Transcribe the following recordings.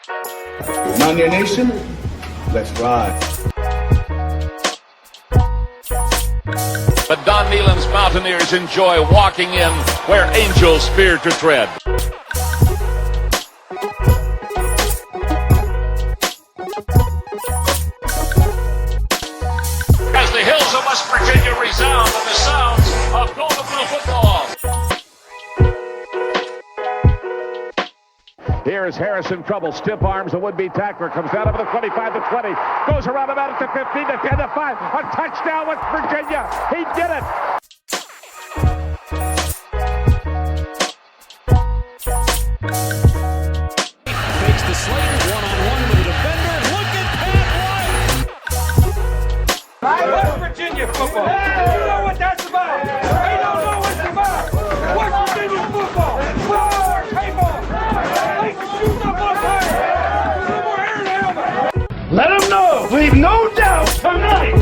Mountaineer Nation, let's ride. But Don Nealon's Mountaineers enjoy walking in where angels fear to tread. As the hills of West Virginia resound with the sounds of WVU Football. Here is Harris in trouble. Stiff arms the would-be tackler. Comes out over the 25 to 20. Goes around about at the 15 to 10 to 5. A touchdown, West Virginia. He did it. Takes the Slater one-on-one with the defender. Look at Pat White. West Virginia football. You know what that's about. They don't know what it's about. West Virginia football. Football, people. They can shoot up on fire. No more air and helmet. Let them know. Leave no doubt tonight.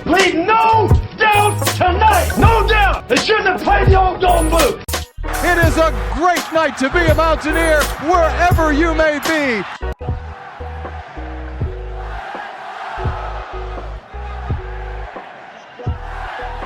Leave no doubt tonight. No doubt. They shouldn't have played the old Golden Boot. It is a great night to be a Mountaineer wherever you may be.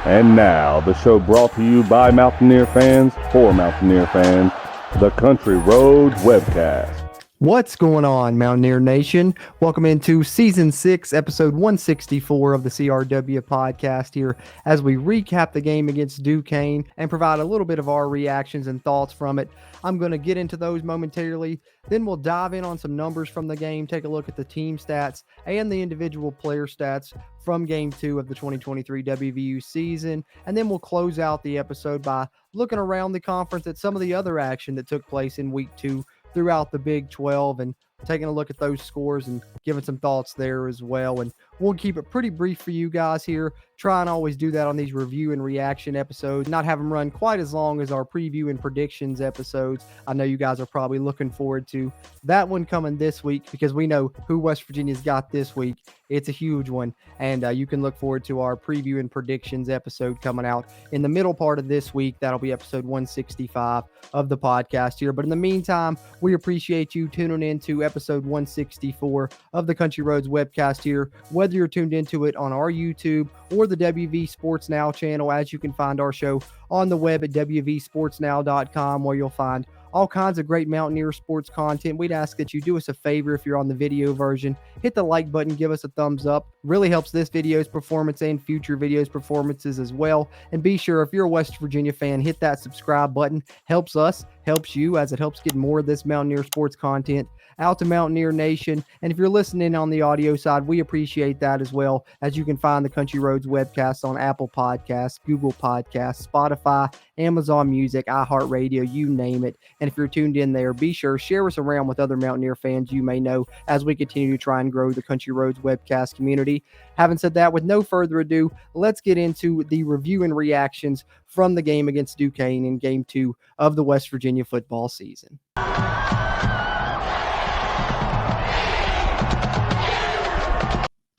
And now, the show brought to you by Mountaineer fans for Mountaineer fans, the Country Roads Webcast. What's going on, Mountaineer Nation? Welcome into Season 6, Episode 164 of the CRW podcast here as we recap the game against Duquesne and provide a little bit of our reactions and thoughts from it. I'm going to get into those momentarily. Then we'll dive in on some numbers from the game, take a look at the team stats and the individual player stats from Game 2 of the 2023 WVU season. And then we'll close out the episode by looking around the conference at some of the other action that took place in Week 2 throughout the Big 12 and taking a look at those scores and giving some thoughts there as well. And we'll keep it pretty brief for you guys here. Try and always do that on these review and reaction episodes, not have them run quite as long as our preview and predictions episodes. I know you guys are probably looking forward to that one coming this week because we know who West Virginia's got this week. It's a huge one, and you can look forward to our preview and predictions episode coming out in the middle part of this week. That'll be episode 165 of the podcast here. But in the meantime, we appreciate you tuning in to episode 164 of the Country Roads Webcast here, whether you're tuned into it on our YouTube or the WV Sports Now channel, as you can find our show on the web at wvsportsnow.com, where you'll find all kinds of great Mountaineer sports content. We'd ask that you do us a favor if you're on the video version. Hit the like button, give us a thumbs up. Really helps this video's performance and future videos' performances as well. And be sure, if you're a West Virginia fan, hit that subscribe button. Helps us, helps you, as it helps get more of this Mountaineer sports content out to Mountaineer Nation. And if you're listening on the audio side, we appreciate that as well, as you can find the Country Roads Webcast on Apple Podcasts, Google Podcasts, Spotify, Amazon Music, iHeartRadio, you name it. And if you're tuned in there, be sure, share us around with other Mountaineer fans you may know as we continue to try and grow the Country Roads Webcast community. Having said that, with no further ado, let's get into the review and reactions from the game against Duquesne in Game 2 of the West Virginia football season.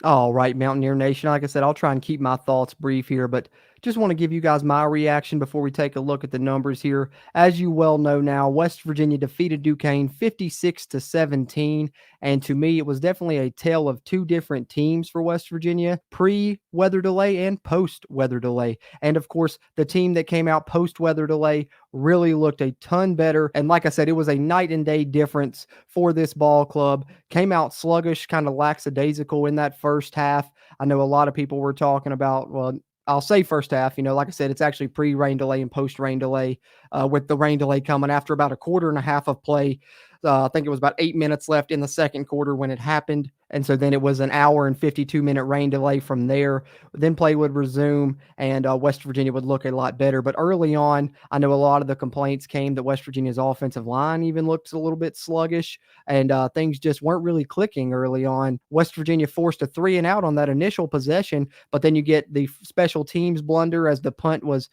All right, Mountaineer Nation. Like I said, I'll try and keep my thoughts brief here, but just want to give you guys my reaction before we take a look at the numbers here. As you well know now, West Virginia defeated Duquesne 56-17, and to me, it was definitely a tale of two different teams for West Virginia, pre-weather delay and post-weather delay. And of course, the team that came out post-weather delay really looked a ton better. And like I said, it was a night and day difference for this ball club. Came out sluggish, kind of lackadaisical in that first half. I know a lot of people were talking about, well, I'll say first half, like I said, it's actually pre-rain delay and post-rain delay, with the rain delay coming after about a quarter and a half of play. I think it was about 8 minutes left in the second quarter when it happened. And so then it was an hour and 52-minute rain delay from there. Then play would resume, and West Virginia would look a lot better. But early on, I know a lot of the complaints came that West Virginia's offensive line even looks a little bit sluggish, and things just weren't really clicking early on. West Virginia forced a 3-and-out on that initial possession, but then you get the special teams blunder as the punt was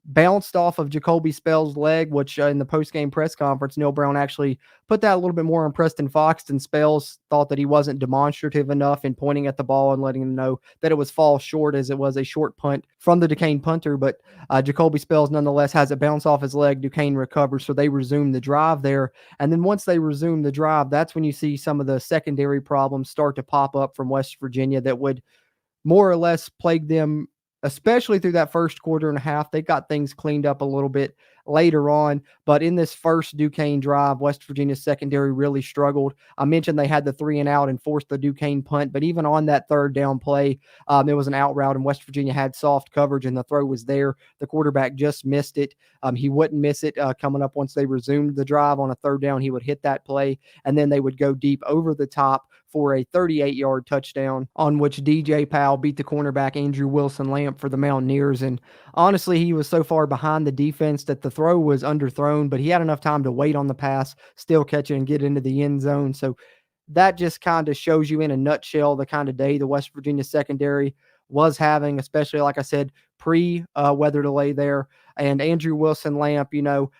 bounced off of Jacoby Spell's leg, which in the post-game press conference, Neil Brown actually put that a little bit more on Preston Foxton. Spells thought that he wasn't demonstrative enough in pointing at the ball and letting him know that it was fall short, as it was a short punt from the Duquesne punter. But Jacoby Spells nonetheless has it bounce off his leg. Duquesne recovers, so they resume the drive there. And then once they resume the drive, that's when you see some of the secondary problems start to pop up from West Virginia that would more or less plague them, especially through that first quarter and a half. They got things cleaned up a little bit later on, but in this first Duquesne drive, West Virginia's secondary really struggled. I mentioned they had the 3-and-out and forced the Duquesne punt, but even on that third down play, it was an out route, and West Virginia had soft coverage, and the throw was there. The quarterback just missed it. He wouldn't miss it coming up once they resumed the drive on a third down. He would hit that play, and then they would go deep over the top for a 38-yard touchdown, on which DJ Powell beat the cornerback Andrew Wilson-Lamp for the Mountaineers. And honestly, he was so far behind the defense that the throw was underthrown, but he had enough time to wait on the pass, still catch it, and get into the end zone. So that just kind of shows you in a nutshell the kind of day the West Virginia secondary was having, especially, like I said, pre-weather delay there. And Andrew Wilson-Lamp,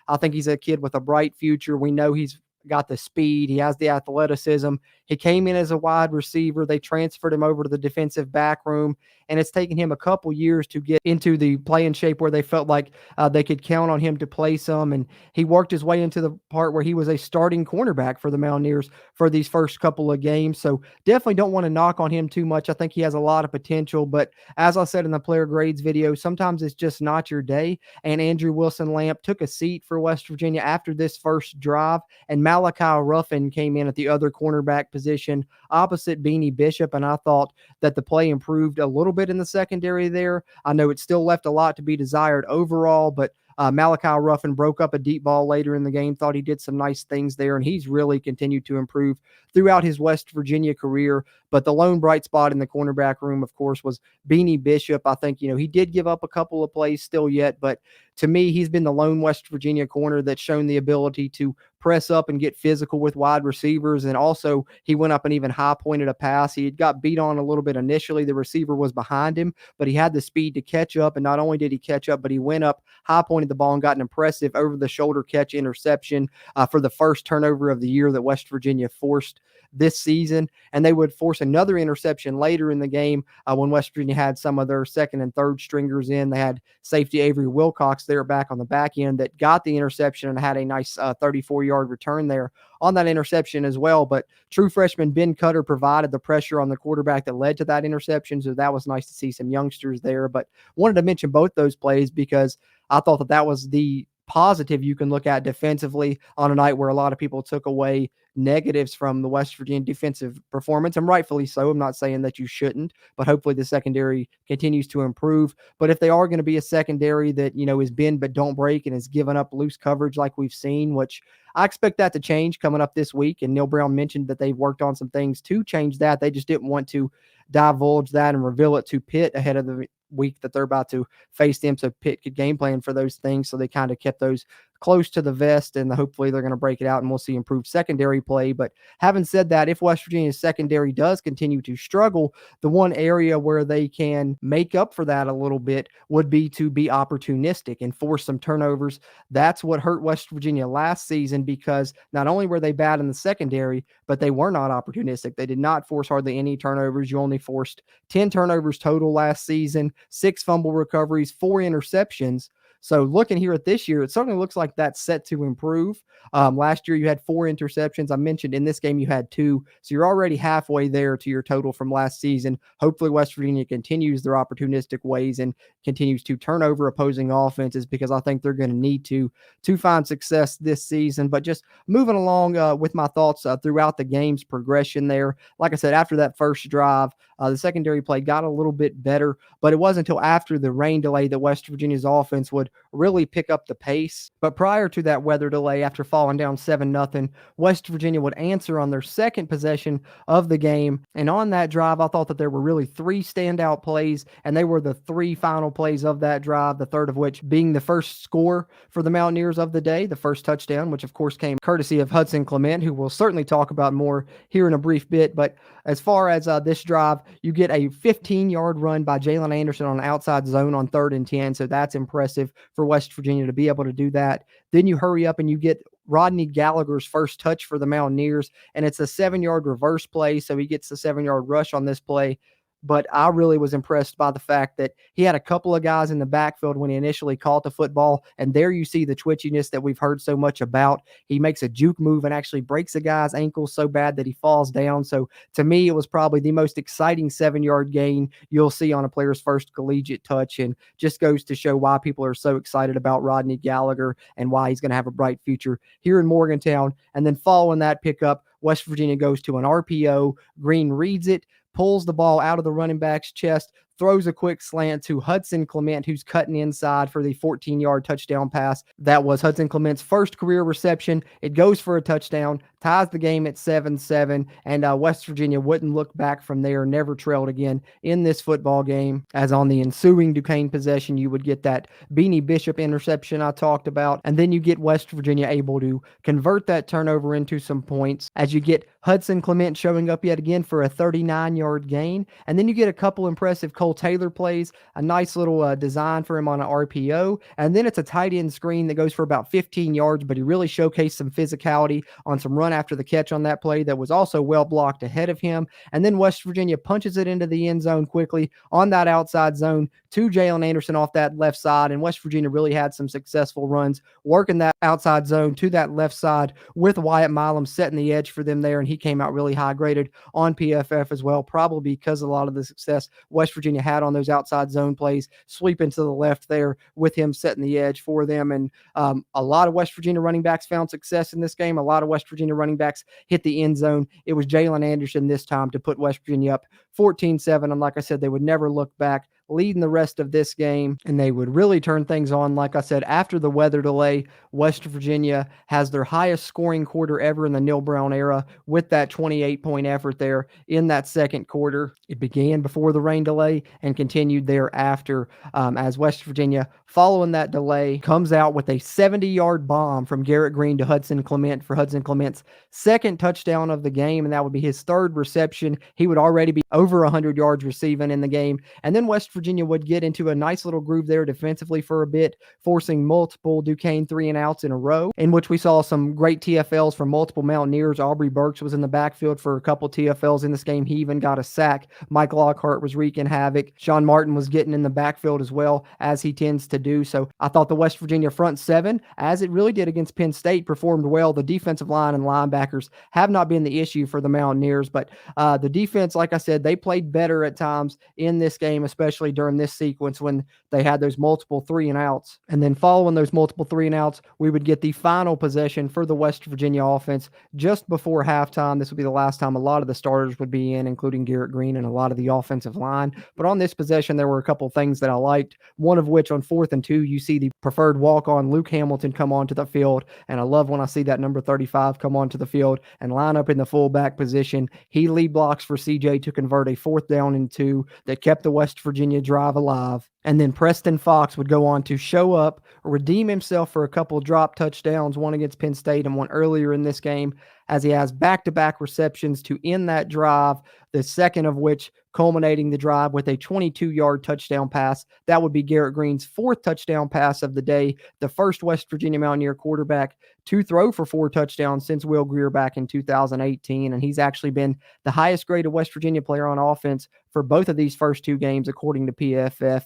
I think he's a kid with a bright future. We know he's got the speed. He has the athleticism. He came in as a wide receiver. They transferred him over to the defensive back room, and it's taken him a couple years to get into the playing shape where they felt like they could count on him to play some. And he worked his way into the part where he was a starting cornerback for the Mountaineers for these first couple of games. So definitely don't want to knock on him too much. I think he has a lot of potential, but as I said in the player grades video, sometimes it's just not your day. And Andrew Wilson-Lamp took a seat for West Virginia after this first drive, and Malachi Ruffin came in at the other cornerback position opposite Beanie Bishop, and I thought that the play improved a little bit in the secondary there. I know it still left a lot to be desired overall, but Malachi Ruffin broke up a deep ball later in the game, thought he did some nice things there, and he's really continued to improve throughout his West Virginia career. But the lone bright spot in the cornerback room, of course, was Beanie Bishop. I think, he did give up a couple of plays still yet, but to me, he's been the lone West Virginia corner that's shown the ability to press up and get physical with wide receivers. And also, he went up and even high-pointed a pass. He had got beat on a little bit initially. The receiver was behind him, but he had the speed to catch up. And not only did he catch up, but he went up, high-pointed the ball, and got an impressive over-the-shoulder catch interception for the first turnover of the year that West Virginia forced this season. And they would force another interception later in the game when West Virginia had some of their second and third stringers in. They had safety Avery Wilcox there back on the back end that got the interception and had a nice 34-yard return there on that interception as well. But true freshman Ben Cutter provided the pressure on the quarterback that led to that interception. So that was nice to see some youngsters there. But wanted to mention both those plays because I thought that was the positive you can look at defensively on a night where a lot of people took away negatives from the West Virginia defensive performance, and rightfully so. I'm not saying that you shouldn't, but hopefully the secondary continues to improve. But if they are going to be a secondary that, is bend but don't break and has given up loose coverage like we've seen, which I expect that to change coming up this week, and Neil Brown mentioned that they've worked on some things to change that. They just didn't want to divulge that and reveal it to Pitt ahead of the week that they're about to face them, so Pitt could game plan for those things. So they kind of kept those close to the vest, and hopefully they're going to break it out and we'll see improved secondary play. But having said that, if West Virginia's secondary does continue to struggle, the one area where they can make up for that a little bit would be to be opportunistic and force some turnovers. That's what hurt West Virginia last season, because not only were they bad in the secondary, but they were not opportunistic. They did not force hardly any turnovers. You only forced 10 turnovers total last season, 6 fumble recoveries, 4 interceptions. So looking here at this year, it certainly looks like that's set to improve. Last year, you had 4 interceptions. I mentioned in this game, you had 2. So you're already halfway there to your total from last season. Hopefully, West Virginia continues their opportunistic ways and continues to turn over opposing offenses, because I think they're going to need to find success this season. But just moving along with my thoughts throughout the game's progression there. Like I said, after that first drive, the secondary play got a little bit better, but it wasn't until after the rain delay that West Virginia's offense would really pick up the pace. But prior to that weather delay, after falling down 7-0, West Virginia would answer on their second possession of the game. And on that drive, I thought that there were really 3 standout plays, and they were the 3 final plays of that drive, the third of which being the first score for the Mountaineers of the day, the first touchdown, which of course came courtesy of Hudson Clement, who we'll certainly talk about more here in a brief bit. But as far as this drive, You get a 15-yard run by Jalen Anderson on the outside zone on 3rd and 10, so that's impressive for West Virginia to be able to do that. Then you hurry up and you get Rodney Gallagher's first touch for the Mountaineers, and it's a 7-yard reverse play, so he gets the 7-yard rush on this play. But I really was impressed by the fact that he had a couple of guys in the backfield when he initially caught the football, and there you see the twitchiness that we've heard so much about. He makes a juke move and actually breaks a guy's ankle so bad that he falls down. So to me, it was probably the most exciting 7-yard gain you'll see on a player's first collegiate touch, and just goes to show why people are so excited about Rodney Gallagher and why he's going to have a bright future here in Morgantown. And then following that pickup, West Virginia goes to an RPO. Green reads it, pulls the ball out of the running back's chest, throws a quick slant to Hudson Clement, who's cutting inside for the 14-yard touchdown pass. That was Hudson Clement's first career reception. It goes for a touchdown, ties the game at 7-7, and West Virginia wouldn't look back from there, never trailed again in this football game. As on the ensuing Duquesne possession, you would get that Beanie Bishop interception I talked about, and then you get West Virginia able to convert that turnover into some points, as you get Hudson Clement showing up yet again for a 39-yard gain, and then you get a couple impressive Cole Taylor plays, a nice little design for him on an RPO, and then it's a tight end screen that goes for about 15 yards, but he really showcased some physicality on some run after the catch on that play that was also well blocked ahead of him. And then West Virginia punches it into the end zone quickly on that outside zone to Jalen Anderson off that left side, and West Virginia really had some successful runs working that outside zone to that left side with Wyatt Milam setting the edge for them there, and he came out really high graded on PFF as well, probably because of a lot of the success West Virginia had on those outside zone plays, sweeping to the left there with him setting the edge for them. And a lot of West Virginia running backs found success in this game. A lot of West Virginia running backs hit the end zone. It was Jalen Anderson this time to put West Virginia up 14-7. And like I said, they would never look back, leading the rest of this game, and they would really turn things on. Like I said, after the weather delay, West Virginia has their highest scoring quarter ever in the Neil Brown era with that 28-point effort there in that second quarter. It began before the rain delay and continued thereafter, as West Virginia, following that delay, comes out with a 70-yard bomb from Garrett Green to Hudson Clement for Hudson Clement's second touchdown of the game, and that would be his third reception. He would already be over 100 yards receiving in the game. And then West Virginia would get into a nice little groove there defensively for a bit, forcing multiple Duquesne 3-and-outs in a row, in which we saw some great TFLs from multiple Mountaineers. Aubrey Burks was in the backfield for a couple TFLs in this game. He even got a sack. Mike Lockhart was wreaking havoc. Sean Martin was getting in the backfield as well, as he tends to do. So I thought the West Virginia front seven, as it really did against Penn State, performed well. The defensive line and linebackers have not been the issue for the Mountaineers, but the defense, like I said, they played better at times in this game, especially during this sequence when they had those multiple 3-and-outs. And then following those multiple 3-and-outs, we would get the final possession for the West Virginia offense just before halftime. This would be the last time a lot of the starters would be in, including Garrett Green and a lot of the offensive line. But on this possession, there were a couple things that I liked, one of which on 4th and 2, you see the preferred walk-on Luke Hamilton come onto the field, and I love when I see that number 35 come onto the field and line up in the fullback position. He lead blocks for CJ to convert a 4th down and 2 that kept the West Virginia drive alive. And then Preston Fox would go on to show up, redeem himself for a couple drop touchdowns, one against Penn State and one earlier in this game, as he has back-to-back receptions to end that drive, the second of which culminating the drive with a 22-yard touchdown pass. That would be Garrett Green's 4th touchdown pass of the day, the first West Virginia Mountaineer quarterback to throw for 4 touchdowns since Will Greer back in 2018, and he's actually been the highest graded West Virginia player on offense for both of these first 2 games, according to PFF,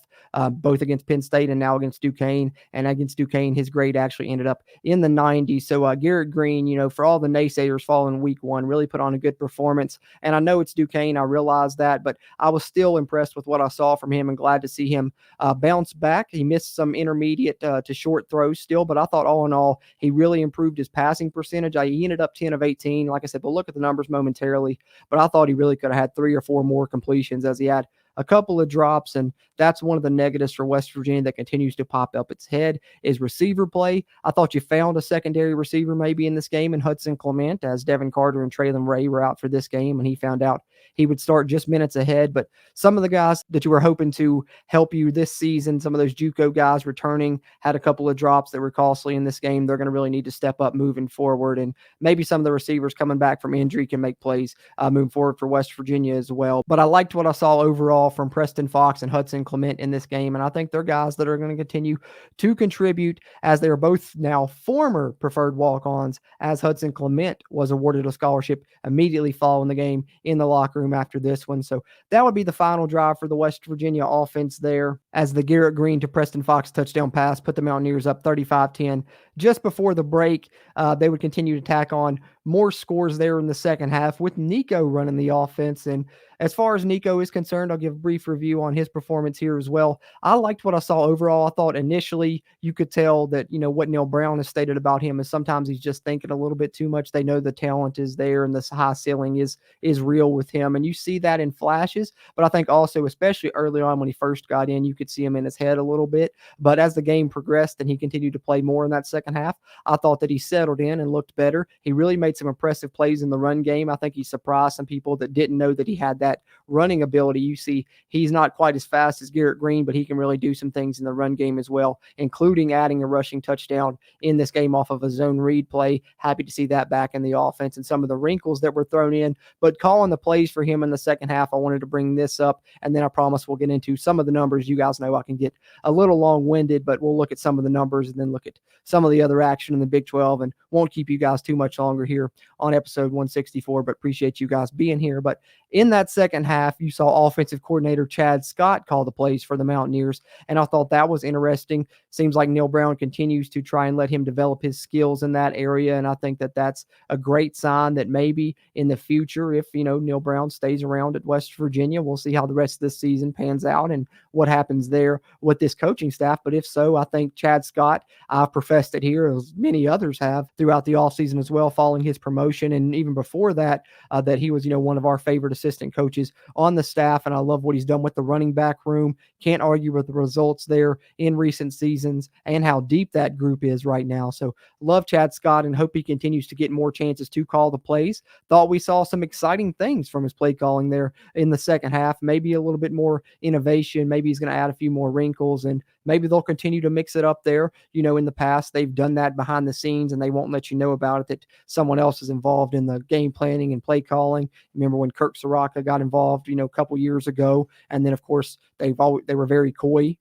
both against Penn State and now against Duquesne. And against Duquesne, his grade actually ended up in the 90s. So Garrett Green, for all the naysayers following week 1, really put on a good performance. And I know it's Duquesne, I realize that, but I was still impressed with what I saw from him and glad to see him bounce back. He missed some intermediate to short throws still, but I thought all in all, he really improved his passing percentage. He ended up 10 of 18. Like I said, we'll look at the numbers momentarily, but I thought he really could have had 3 or 4 more completions, as he had a couple of drops, and that's one of the negatives for West Virginia that continues to pop up its head is receiver play. I thought you found a secondary receiver maybe in this game in Hudson Clement, as Devin Carter and Traylon Ray were out for this game, and he found out he would start just minutes ahead. But some of the guys that you were hoping to help you this season, some of those JUCO guys returning, had a couple of drops that were costly in this game. They're going to really need to step up moving forward, and maybe some of the receivers coming back from injury can make plays moving forward for West Virginia as well. But I liked what I saw overall from Preston Fox and Hudson Clement in this game, and I think they're guys that are going to continue to contribute, as they are both now former preferred walk-ons, as Hudson Clement was awarded a scholarship immediately following the game in the locker room after this one. So that would be the final drive for the West Virginia offense there, as the Garrett Green to Preston Fox touchdown pass put the Mountaineers up 35-10. Just before the break, they would continue to tack on more scores there in the second half with Nico running the offense. And as far as Nico is concerned, I'll give a brief review on his performance here as well. I liked what I saw overall. I thought initially you could tell that, what Neil Brown has stated about him is sometimes he's just thinking a little bit too much. They know the talent is there and this high ceiling is real with him. And you see that in flashes, but I think also, especially early on when he first got in, you could see him in his head a little bit. But as the game progressed and he continued to play more in that second half, I thought that he settled in and looked better. He really made some impressive plays in the run game. I think he surprised some people that didn't know that he had that running ability. You see, he's not quite as fast as Garrett Green, but he can really do some things in the run game as well, including adding a rushing touchdown in this game off of a zone read play. Happy to see that back in the offense and some of the wrinkles that were thrown in, but calling the plays for him in the second half, I wanted to bring this up, and then I promise we'll get into some of the numbers. You guys know I can get a little long-winded, but we'll look at some of the numbers and then look at some of the other action in the Big 12, and won't keep you guys too much longer here on episode 164, but appreciate you guys being here. But in that second half, you saw offensive coordinator Chad Scott call the plays for the Mountaineers, and I thought that was interesting. Seems like Neil Brown continues to try and let him develop his skills in that area, and I think that that's a great sign that maybe in the future, if Neil Brown stays around at West Virginia, we'll see how the rest of this season pans out and what happens there with this coaching staff. But if so, I think Chad Scott, I've professed it here, as many others have throughout the offseason as well, following his promotion, and even before that, that he was one of our favorite assistant coaches on the staff, and I love what he's done with the running back room. Can't argue with the results there in recent seasons and how deep that group is right now. So love Chad Scott and hope he continues to get more chances to call the plays. Thought we saw some exciting things from his play calling there in the second half, maybe a little bit more innovation. Maybe he's going to add a few more wrinkles, and maybe they'll continue to mix it up there. In the past, they've done that behind the scenes and they won't let you know about it, that someone else is involved in the game planning and play calling. Remember when Kirk Soraka got involved, a couple years ago. And then of course they were very coy,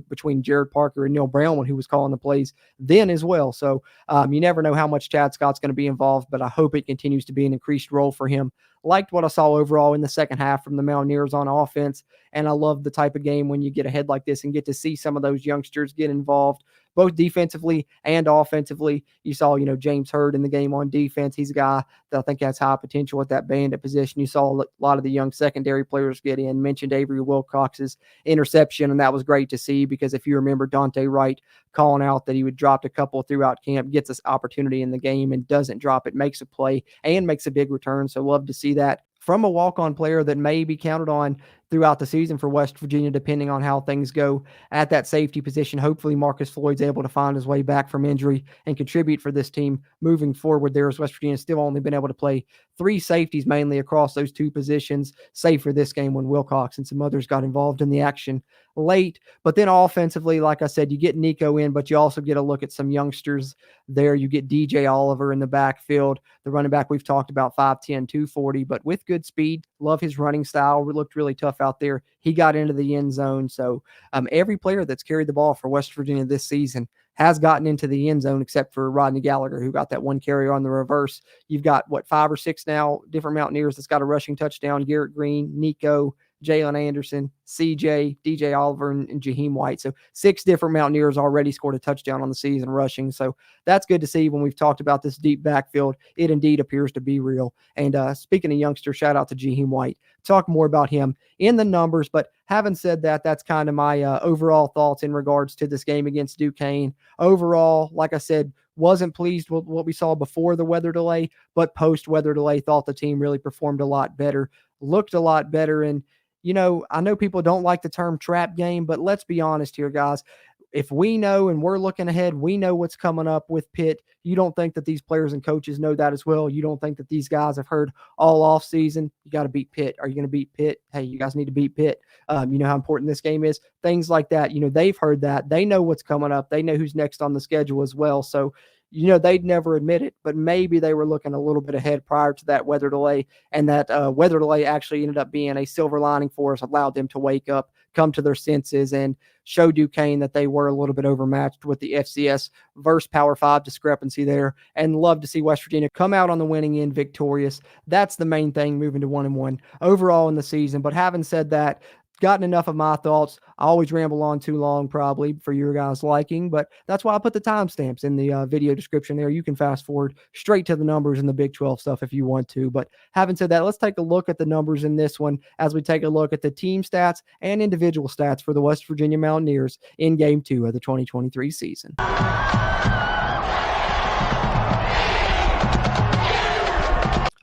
between Jared Parker and Neil Brown, who was calling the plays then as well. So you never know how much Chad Scott's going to be involved, but I hope it continues to be an increased role for him. Liked what I saw overall in the second half from the Mountaineers on offense, and I love the type of game when you get ahead like this and get to see some of those youngsters get involved, both defensively and offensively. You saw, James Hurd in the game on defense. He's a guy that I think has high potential at that bandit position. You saw a lot of the young secondary players get in. Mentioned Avery Wilcox's interception, and that was great to see, because if you remember, Dante Wright calling out that he would drop a couple throughout camp, gets this opportunity in the game and doesn't drop it, makes a play and makes a big return. So love to see that from a walk-on player that may be counted on throughout the season for West Virginia, depending on how things go at that safety position. Hopefully Marcus Floyd's able to find his way back from injury and contribute for this team moving forward there, as West Virginia's still only been able to play 3 safeties mainly across those 2 positions, save for this game when Wilcox and some others got involved in the action late. But then offensively, like I said, you get Nico in, but you also get a look at some youngsters there. You get DJ Oliver in the backfield, the running back we've talked about, 5'10", 240, but with good speed. Love his running style. It looked really tough out there. He got into the end zone. So every player that's carried the ball for West Virginia this season has gotten into the end zone, except for Rodney Gallagher, who got that one carry on the reverse. You've got, 5 or 6 now different Mountaineers that's got a rushing touchdown: Garrett Green, Nico, Jalen Anderson, CJ, DJ Oliver, and Jaheim White. So 6 different Mountaineers already scored a touchdown on the season rushing. So that's good to see. When we've talked about this deep backfield, it indeed appears to be real. And speaking of youngsters, shout out to Jaheim White. Talk more about him in the numbers. But having said that, that's kind of my overall thoughts in regards to this game against Duquesne. Overall, like I said, wasn't pleased with what we saw before the weather delay, but post-weather delay, thought the team really performed a lot better, looked a lot better. And I know people don't like the term trap game, but let's be honest here, guys. If we know and we're looking ahead, we know what's coming up with Pitt. You don't think that these players and coaches know that as well? You don't think that these guys have heard all off season, you got to beat Pitt. Are you going to beat Pitt? Hey, you guys need to beat Pitt. You know how important this game is. Things like that. They've heard that. They know what's coming up. They know who's next on the schedule as well. So they'd never admit it, but maybe they were looking a little bit ahead prior to that weather delay, and that weather delay actually ended up being a silver lining for us, allowed them to wake up, come to their senses, and show Duquesne that they were a little bit overmatched with the FCS versus Power 5 discrepancy there, and love to see West Virginia come out on the winning end victorious. That's the main thing, moving to 1-1 overall in the season. But having said that, gotten enough of my thoughts. I always ramble on too long, probably for your guys' liking, but that's why I put the timestamps in the video description there. You can fast forward straight to the numbers and the Big 12 stuff if you want to. But having said that, let's take a look at the numbers in this one as we take a look at the team stats and individual stats for the West Virginia Mountaineers in Game 2 of the 2023 season.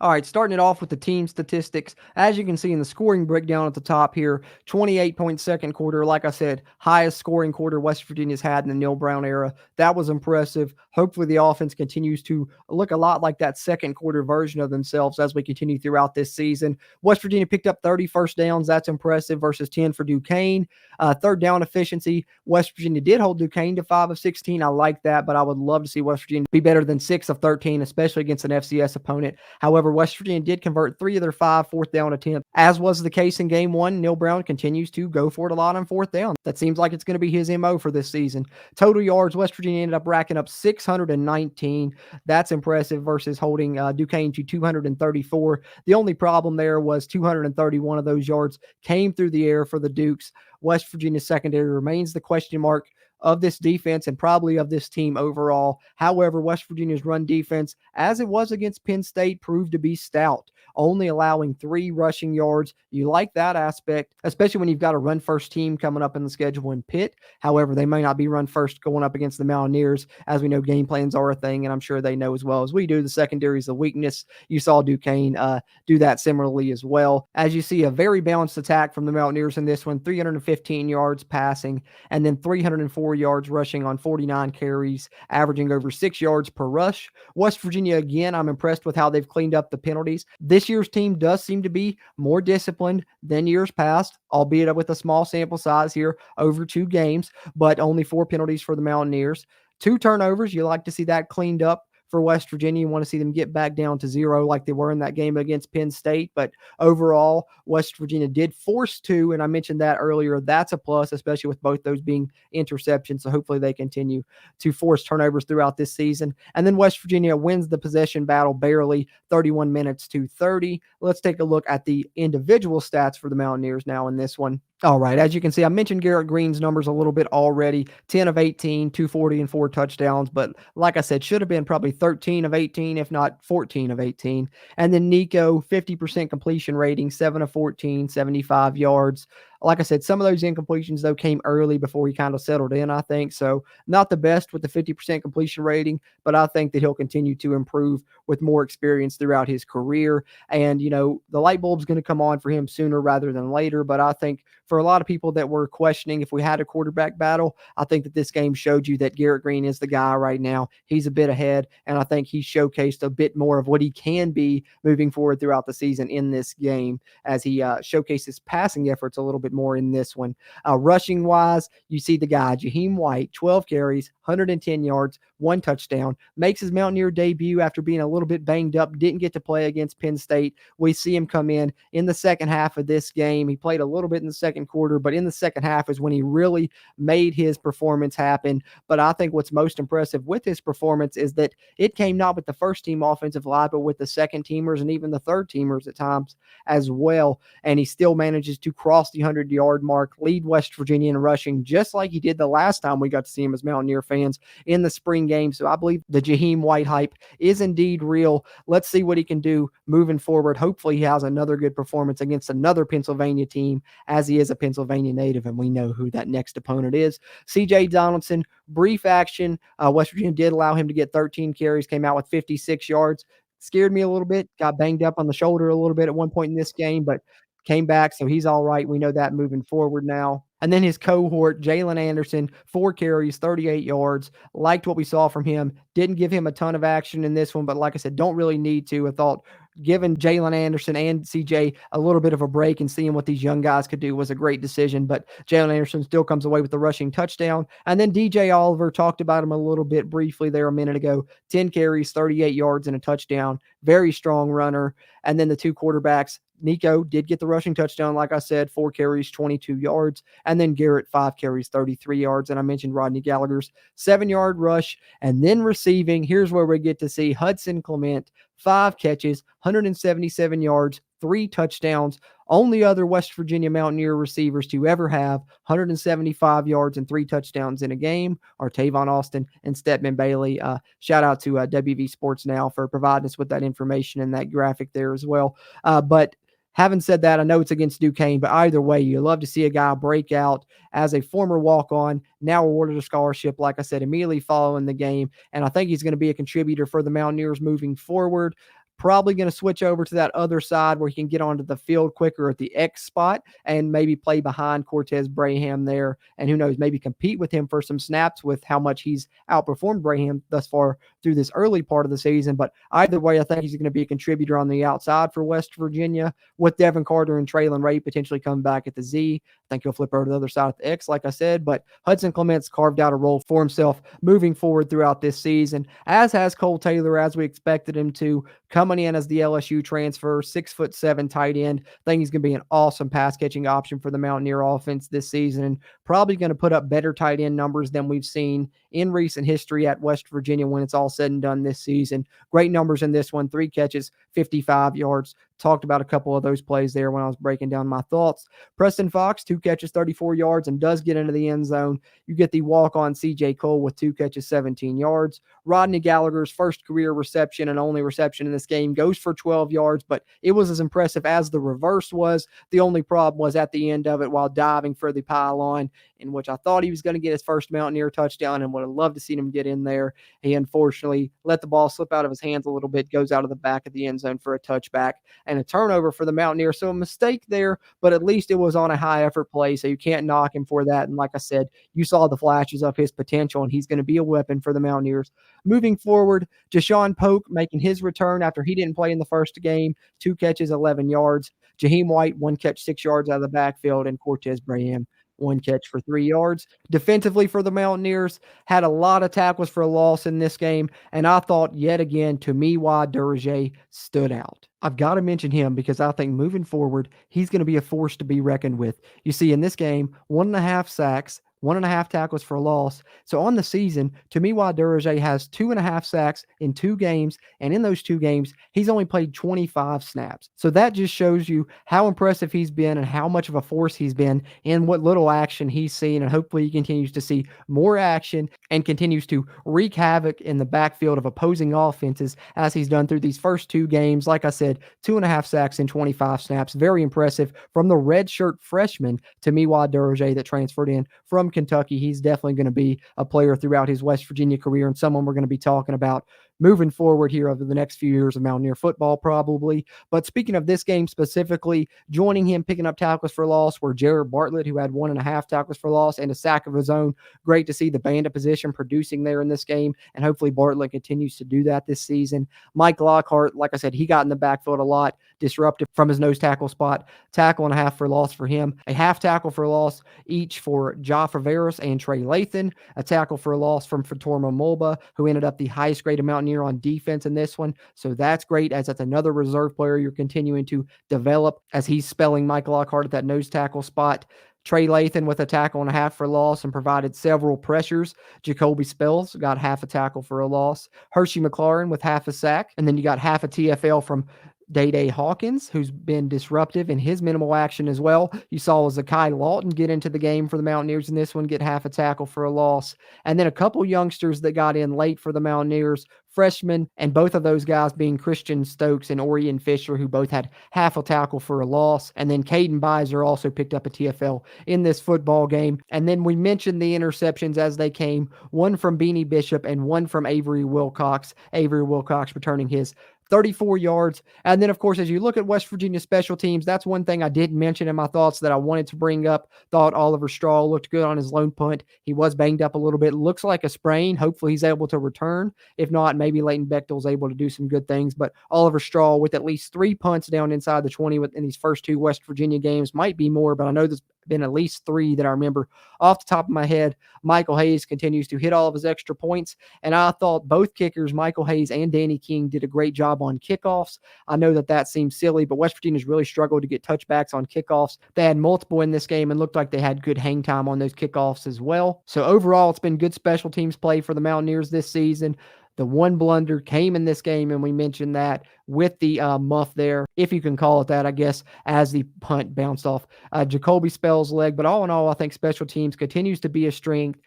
All right, starting it off with the team statistics. As you can see in the scoring breakdown at the top here, 28-point second quarter. Like I said, highest scoring quarter West Virginia's had in the Neil Brown era. That was impressive. Hopefully the offense continues to look a lot like that second quarter version of themselves as we continue throughout this season. West Virginia picked up 30 first downs. That's impressive versus 10 for Duquesne. Third down efficiency, West Virginia did hold Duquesne to 5 of 16. I like that, but I would love to see West Virginia be better than 6 of 13, especially against an FCS opponent. However, West Virginia did convert 3 of their 5 fourth down attempts. As was the case in Game 1, Neil Brown continues to go for it a lot on fourth down. That seems like it's going to be his MO for this season. Total yards, West Virginia ended up racking up 619. That's impressive versus holding Duquesne to 234. The only problem there was 231 of those yards came through the air for the Dukes. West Virginia's secondary remains the question mark of this defense and probably of this team overall. However, West Virginia's run defense, as it was against Penn State, proved to be stout, only allowing 3 rushing yards. You like that aspect, especially when you've got a run-first team coming up in the schedule in Pitt. However, they may not be run-first going up against the Mountaineers. As we know, game plans are a thing, and I'm sure they know as well as we do. The secondary is a weakness. You saw Duquesne do that similarly as well. As you see, a very balanced attack from the Mountaineers in this one, 315 yards passing, and then 304 yards rushing on 49 carries, averaging over 6 yards per rush. West Virginia, again, I'm impressed with how they've cleaned up the penalties. This year's team does seem to be more disciplined than years past, albeit with a small sample size here over 2 games, but only 4 penalties for the Mountaineers. 2 turnovers, you like to see that cleaned up for West Virginia. You want to see them get back down to 0 like they were in that game against Penn State. But overall, West Virginia did force 2, and I mentioned that earlier. That's a plus, especially with both those being interceptions. So hopefully they continue to force turnovers throughout this season. And then West Virginia wins the possession battle barely, 31 minutes to 30. Let's take a look at the individual stats for the Mountaineers now in this one. All right, as you can see, I mentioned Garrett Green's numbers a little bit already, 10 of 18, 240 and 4 touchdowns, but like I said, should have been probably 13 of 18, if not 14 of 18. And then Nico, 50% completion rating, 7 of 14, 75 yards. Like I said, some of those incompletions, though, came early before he kind of settled in, I think. So not the best with the 50% completion rating, but I think that he'll continue to improve with more experience throughout his career. And, the light bulb's going to come on for him sooner rather than later. But I think for a lot of people that were questioning if we had a quarterback battle, I think that this game showed you that Garrett Green is the guy right now. He's a bit ahead, and I think he showcased a bit more of what he can be moving forward throughout the season in this game as he showcases passing efforts a little bit more in this one. Rushing wise, you see the guy, Jaheim White, 12 carries, 110 yards, 1 touchdown, makes his Mountaineer debut after being a little bit banged up, didn't get to play against Penn State. We see him come in the second half of this game. He played a little bit in the second quarter, but in the second half is when he really made his performance happen. But I think what's most impressive with his performance is that it came not with the first team offensive line, but with the second teamers and even the third teamers at times as well. And he still manages to cross the 100-yard mark, lead West Virginia in rushing, just like he did the last time we got to see him as Mountaineer fans in the spring game. So I believe the Jaheim White hype is indeed real. Let's see what he can do moving forward. Hopefully he has another good performance against another Pennsylvania team, as he is a Pennsylvania native, and we know who that next opponent is. C.J. Donaldson, brief action. West Virginia did allow him to get 13 carries, came out with 56 yards. Scared me a little bit, got banged up on the shoulder a little bit at one point in this game, but came back, so he's all right. We know that moving forward now. And then his cohort, Jalen Anderson, 4 carries, 38 yards. Liked what we saw from him. Didn't give him a ton of action in this one, but like I said, don't really need to. I thought giving Jalen Anderson and CJ a little bit of a break and seeing what these young guys could do was a great decision. But Jalen Anderson still comes away with the rushing touchdown. And then DJ Oliver, talked about him a little bit briefly there a minute ago. 10 carries, 38 yards, and a touchdown. Very strong runner. And then the 2 quarterbacks, Nico did get the rushing touchdown, like I said, 4 carries, 22 yards. And then Garrett, 5 carries, 33 yards. And I mentioned Rodney Gallagher's 7-yard rush. And then receiving, here's where we get to see Hudson Clement, 5 catches, 177 yards, 3 touchdowns. Only other West Virginia Mountaineer receivers to ever have 175 yards and 3 touchdowns in a game are Tavon Austin and Stedman Bailey. Shout out to WV Sports Now for providing us with that information and that graphic there as well. But having said that, I know it's against Duquesne, but either way, you love to see a guy break out as a former walk-on, now awarded a scholarship, like I said, immediately following the game. And I think he's going to be a contributor for the Mountaineers moving forward. Probably going to switch over to that other side where he can get onto the field quicker at the X spot and maybe play behind Cortez Braham there. And who knows, maybe compete with him for some snaps with how much he's outperformed Braham thus far through this early part of the season. But either way, I think he's going to be a contributor on the outside for West Virginia with Devin Carter and Traylon Ray potentially coming back at the Z. I think he'll flip over to the other side of the X, like I said. But Hudson Clement's carved out a role for himself moving forward throughout this season, as has Cole Taylor, as we expected him to, coming in as the LSU transfer, 6'7" tight end. I think he's going to be an awesome pass catching option for the Mountaineer offense this season, and probably going to put up better tight end numbers than we've seen in recent history at West Virginia when it's all said and done this season. Great numbers in this one, 3 catches, 55 yards. Talked about a couple of those plays there when I was breaking down my thoughts. Preston Fox, 2 catches, 34 yards, and does get into the end zone. You get the walk-on CJ Cole with 2 catches, 17 yards. Rodney Gallagher's first career reception and only reception in this game goes for 12 yards, but it was as impressive as the reverse was. The only problem was at the end of it while diving for the pylon, in which I thought he was going to get his first Mountaineer touchdown and would have loved to see him get in there. He unfortunately let the ball slip out of his hands a little bit, goes out of the back of the end zone for a touchback and a turnover for the Mountaineers. So a mistake there, but at least it was on a high effort play, so you can't knock him for that. And like I said, you saw the flashes of his potential, and he's going to be a weapon for the Mountaineers. Moving forward, Jashawn Polk making his return after he didn't play in the first game, 2 catches, 11 yards. Jaheim White, 1 catch, 6 yards out of the backfield, and Cortez Braham, 1 catch for 3 yards. Defensively for the Mountaineers, had a lot of tackles for a loss in this game, and I thought yet again Tomiwa Durajay stood out. I've got to mention him because I think moving forward, he's going to be a force to be reckoned with. You see, in this game, 1.5 sacks, 1.5 tackles for a loss. So on the season, Tomiwa Durajay has 2.5 sacks in 2 games, and in those 2 games, he's only played 25 snaps. So that just shows you how impressive he's been and how much of a force he's been in what little action he's seen, and hopefully he continues to see more action and continues to wreak havoc in the backfield of opposing offenses as he's done through these first 2 games. Like I said, 2.5 sacks in 25 snaps. Very impressive from the redshirt freshman Tomiwa Durajay that transferred in from Kentucky. He's definitely going to be a player throughout his West Virginia career and someone we're going to be talking about moving forward here over the next few years of Mountaineer football probably. But speaking of this game specifically, joining him picking up tackles for loss were Jared Bartlett, who had 1.5 tackles for loss and a sack of his own. Great to see the bandit position producing there in this game, and hopefully Bartlett continues to do that this season. Mike Lockhart, like I said, he got in the backfield a lot, disruptive from his nose tackle spot. 1.5 for loss for him. A half tackle for loss each for Jaffa Veras and Trey Lathan. A tackle for loss from Fatorma Mulba, who ended up the highest graded Mountaineer on defense in this one. So that's great, as that's another reserve player you're continuing to develop as he's spelling Mike Lockhart at that nose tackle spot. Trey Lathan with a 1.5 for loss and provided several pressures. Jacoby Spells got 1/2 tackle for a loss. Hershey McLaurin with 1/2 sack. And then you got 1/2 TFL from Day Hawkins, who's been disruptive in his minimal action as well. You saw Zakai Lawton get into the game for the Mountaineers in this one, get 1/2 tackle for a loss. And then a couple youngsters that got in late for the Mountaineers, freshmen, and both of those guys being Christian Stokes and Orion Fisher, who both had 1/2 tackle for a loss. And then Caden Beiser also picked up a TFL in this football game. And then we mentioned the interceptions as they came, one from Beanie Bishop and one from Avery Wilcox. Avery Wilcox returning his 34 yards. And then, of course, as you look at West Virginia special teams, that's one thing I didn't mention in my thoughts that I wanted to bring up. Thought Oliver Straw looked good on his lone punt. He was banged up a little bit. Looks like a sprain. Hopefully he's able to return. If not, maybe Leighton Bechtel's able to do some good things. But Oliver Straw with at least 3 punts down inside the 20 in these first 2 West Virginia games. Might be more, but I know there's been at least 3 that I remember off the top of my head. Michael Hayes continues to hit all of his extra points, and I thought both kickers, Michael Hayes and Danny King, did a great job on kickoffs. I know that seems silly, but West Virginia's really struggled to get touchbacks on kickoffs. They had multiple in this game and looked like they had good hang time on those kickoffs as well. So overall, it's been good special teams play for the Mountaineers this season. The one blunder came in this game, and we mentioned that with the muff there, if you can call it that, I guess, as the punt bounced off Jacoby Spell's leg. But all in all, I think special teams continues to be a strength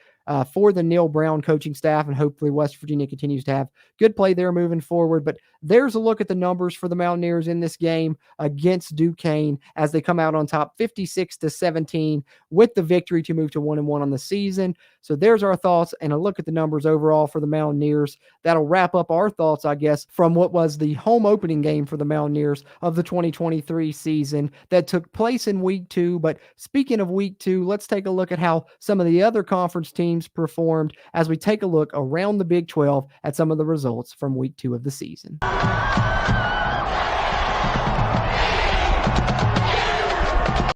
for the Neil Brown coaching staff, and hopefully West Virginia continues to have good play there moving forward. But there's a look at the numbers for the Mountaineers in this game against Duquesne as they come out on top 56-17 with the victory to move to 1-1 on the season. So there's our thoughts and a look at the numbers overall for the Mountaineers. That'll wrap up our thoughts, I guess, from what was the home opening game for the Mountaineers of the 2023 season that took place in week 2. But speaking of week 2, let's take a look at how some of the other conference teams performed as we take a look around the Big 12 at some of the results from week 2 of the season.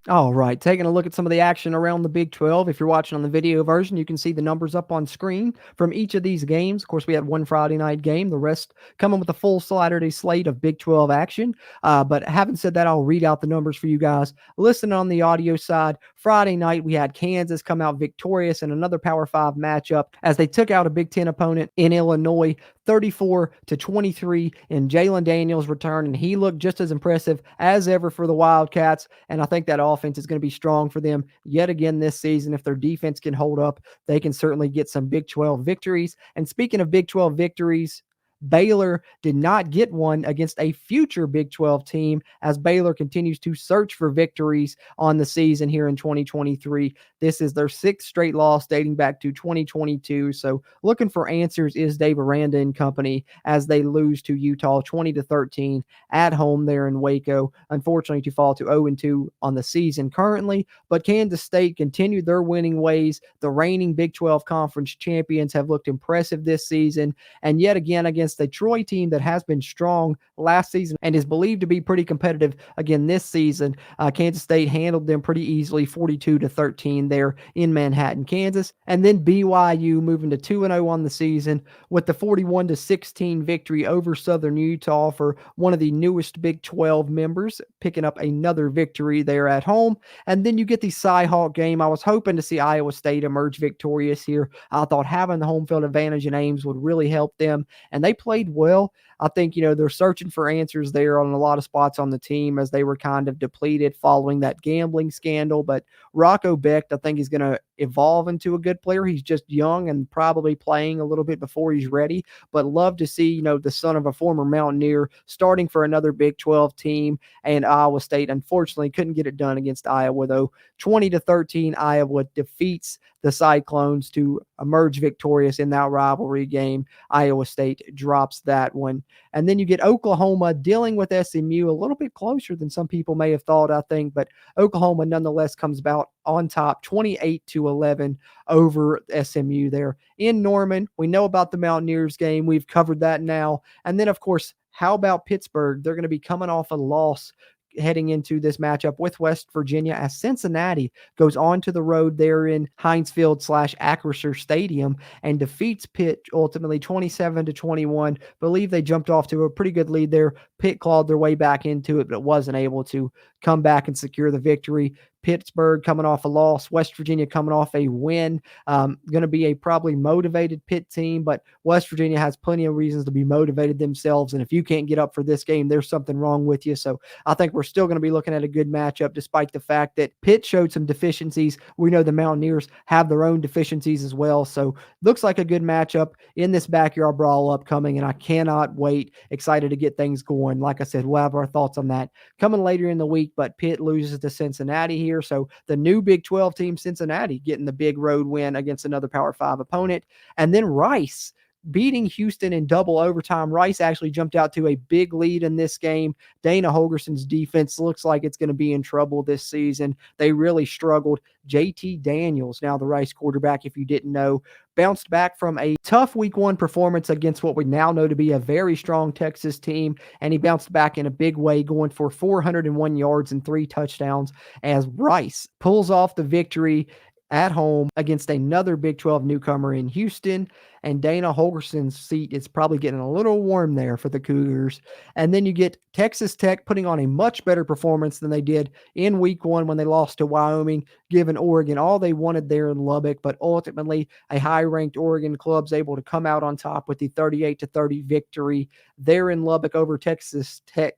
All right, taking a look at some of the action around the Big 12. If you're watching on the video version, you can see the numbers up on screen from each of these games. Of course, we had one Friday night game, the rest coming with a full Saturday slate of Big 12 action. But having said that, I'll read out the numbers for you guys. Listening on the audio side, Friday night, we had Kansas come out victorious in another Power 5 matchup as they took out a Big 10 opponent in Illinois, 34-23 in Jalen Daniels' return, and he looked just as impressive as ever for the Wildcats, and I think that offense is going to be strong for them yet again this season. If their defense can hold up, they can certainly get some Big 12 victories. And speaking of Big 12 victories, Baylor did not get one against a future Big 12 team as Baylor continues to search for victories on the season here in 2023. This is their 6th straight loss dating back to 2022. So looking for answers is Dave Aranda and company as they lose to Utah 20-13 at home there in Waco. Unfortunately, to fall to 0-2 on the season currently, but Kansas State continued their winning ways. The reigning Big 12 conference champions have looked impressive this season, and yet again against the Troy team that has been strong last season and is believed to be pretty competitive again this season. Kansas State handled them pretty easily, 42-13 there in Manhattan, Kansas. And then BYU moving to 2-0 on the season with the 41-16 victory over Southern Utah for one of the newest Big 12 members, picking up another victory there at home. And then you get the Cy-Hawk game. I was hoping to see Iowa State emerge victorious here. I thought having the home field advantage in Ames would really help them, and they played well. I think, they're searching for answers there on a lot of spots on the team as they were kind of depleted following that gambling scandal. But Rocco Becht, I think, is going to evolve into a good player. He's just young and probably playing a little bit before he's ready, but love to see, the son of a former Mountaineer starting for another Big 12 team. And Iowa State, unfortunately, couldn't get it done against Iowa, though. 20-13, Iowa defeats the Cyclones to emerge victorious in that rivalry game. Iowa State drops that one. And then you get Oklahoma dealing with SMU a little bit closer than some people may have thought, I think, but Oklahoma nonetheless comes about on top 28-11 over SMU there in Norman. We know about the Mountaineers game. We've covered that now. And then, of course, how about Pittsburgh? They're going to be coming off a loss heading into this matchup with West Virginia as Cincinnati goes on to the road there in Heinz Field/Acrisure Stadium and defeats Pitt ultimately 27-21. Believe they jumped off to a pretty good lead there. Pitt clawed their way back into it, but wasn't able to come back and secure the victory. Pittsburgh coming off a loss, West Virginia coming off a win. Going to be a probably motivated Pitt team, but West Virginia has plenty of reasons to be motivated themselves. And if you can't get up for this game, there's something wrong with you. So I think we're still going to be looking at a good matchup, despite the fact that Pitt showed some deficiencies. We know the Mountaineers have their own deficiencies as well. So looks like a good matchup in this backyard brawl upcoming, and I cannot wait. Excited to get things going. Like I said, we'll have our thoughts on that coming later in the week, but Pitt loses to Cincinnati here. So the new Big 12 team, Cincinnati, getting the big road win against another Power 5 opponent. And then Rice beating Houston in double overtime. Rice actually jumped out to a big lead in this game. Dana Holgerson's defense looks like it's going to be in trouble this season. They really struggled. JT Daniels, now the Rice quarterback, if you didn't know, bounced back from a tough week 1 performance against what we now know to be a very strong Texas team, and he bounced back in a big way, going for 401 yards and 3 touchdowns as Rice pulls off the victory at home against another Big 12 newcomer in Houston. And Dana Holgerson's seat is probably getting a little warm there for the Cougars. And then you get Texas Tech putting on a much better performance than they did in week 1 when they lost to Wyoming, giving Oregon all they wanted there in Lubbock. But ultimately, a high-ranked Oregon club's able to come out on top with the 38-30 victory there in Lubbock over Texas Tech.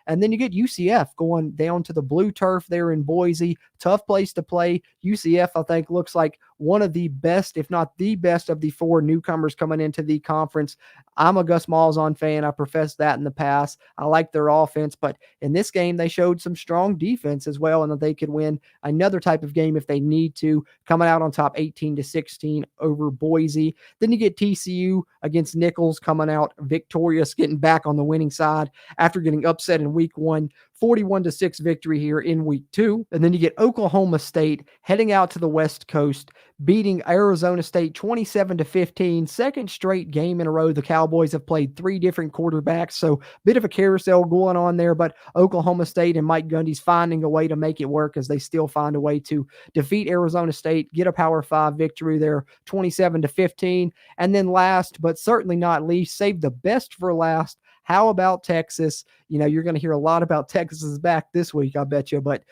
And then you get UCF going down to the blue turf there in Boise. Tough place to play. UCF, I think, looks like one of the best, if not the best, of the 4 newcomers coming into the conference. I'm a Gus Malzahn fan. I professed that in the past. I like their offense, but in this game, they showed some strong defense as well, and that they could win another type of game if they need to, coming out on top 18-16 over Boise. Then you get TCU against Nichols coming out victorious, getting back on the winning side after getting upset in week 1. 41-6 victory here in week 2. And then you get Oklahoma State heading out to the West Coast, beating Arizona State 27-15. Second straight game in a row. The Cowboys have played 3 different quarterbacks, so bit of a carousel going on there, but Oklahoma State and Mike Gundy's finding a way to make it work as they still find a way to defeat Arizona State, get a Power 5 victory there, 27-15. And then last, but certainly not least, save the best for last. How about Texas? You know, you're going to hear a lot about Texas's back this week, I bet you, but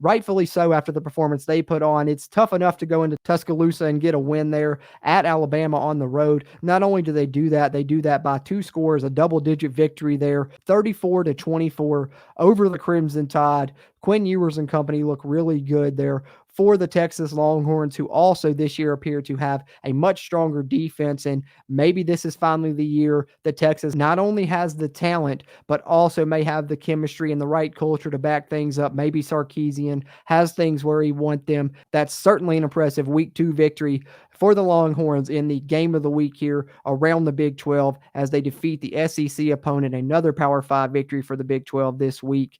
rightfully so after the performance they put on. It's tough enough to go into Tuscaloosa and get a win there at Alabama on the road. Not only do they do that by 2 scores, a double-digit victory there, 34-24 over the Crimson Tide. Quinn Ewers and company look really good there for the Texas Longhorns, who also this year appear to have a much stronger defense. And maybe this is finally the year that Texas not only has the talent, but also may have the chemistry and the right culture to back things up. Maybe Sarkisian has things where he wants them. That's certainly an impressive week 2 victory for the Longhorns in the game of the week here around the Big 12 as they defeat the SEC opponent. Another Power 5 victory for the Big 12 this week.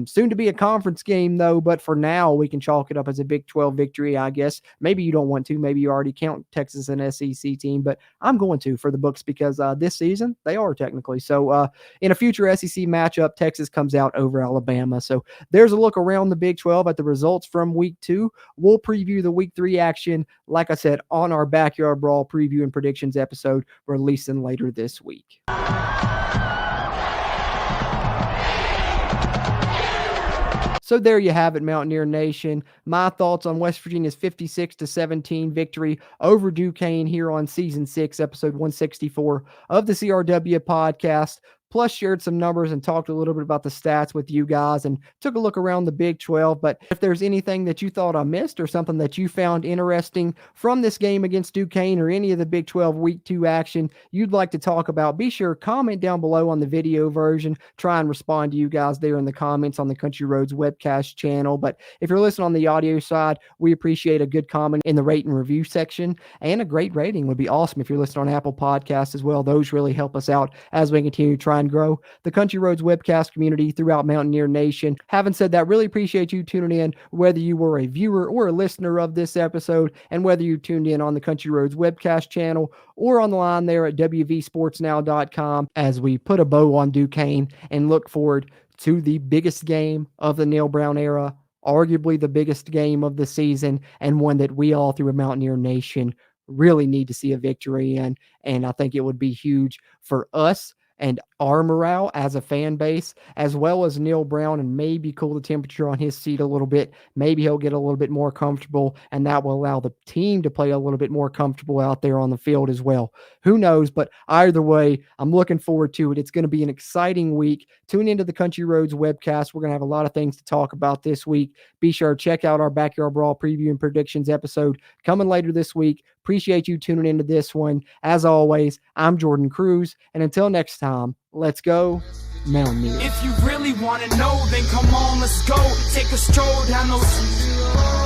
Soon to be a conference game, though, but for now, we can chalk it up as a Big 12 victory, I guess. Maybe you don't want to. Maybe you already count Texas an SEC team, but I'm going to for the books because this season, they are technically. So in a future SEC matchup, Texas comes out over Alabama. So there's a look around the Big 12 at the results from week 2. We'll preview the week 3 action, like I said, on our Backyard Brawl preview and predictions episode releasing later this week. So there you have it, Mountaineer Nation. My thoughts on West Virginia's 56-17 victory over Duquesne here on Season 6, Episode 164 of the CRW podcast. Plus shared some numbers and talked a little bit about the stats with you guys and took a look around the Big 12. But if there's anything that you thought I missed or something that you found interesting from this game against Duquesne or any of the Big 12 Week 2 action you'd like to talk about, be sure to comment down below on the video version. Try and respond to you guys there in the comments on the Country Roads Webcast channel. But if you're listening on the audio side, we appreciate a good comment in the rate and review section, and a great rating would be awesome if you're listening on Apple Podcasts as well. Those really help us out as we continue to try and grow the Country Roads Webcast community throughout Mountaineer Nation. Having said that, really appreciate you tuning in, whether you were a viewer or a listener of this episode, and whether you tuned in on the Country Roads Webcast channel or on the line there at WVSportsNow.com as we put a bow on Duquesne and look forward to the biggest game of the Neil Brown era, arguably the biggest game of the season, and one that we all through a Mountaineer Nation really need to see a victory in. And I think it would be huge for us and our morale as a fan base, as well as Neil Brown, and maybe cool the temperature on his seat a little bit. Maybe he'll get a little bit more comfortable, and that will allow the team to play a little bit more comfortable out there on the field as well. Who knows? But either way, I'm looking forward to it. It's going to be an exciting week. Tune into the Country Roads Webcast. We're going to have a lot of things to talk about this week. Be sure to check out our Backyard Brawl preview and predictions episode coming later this week. Appreciate you tuning into this one. As always, I'm Jordan Cruz, and until next time, let's go Mountaineers. If you really want to know, then come on, let's go. Take a stroll down those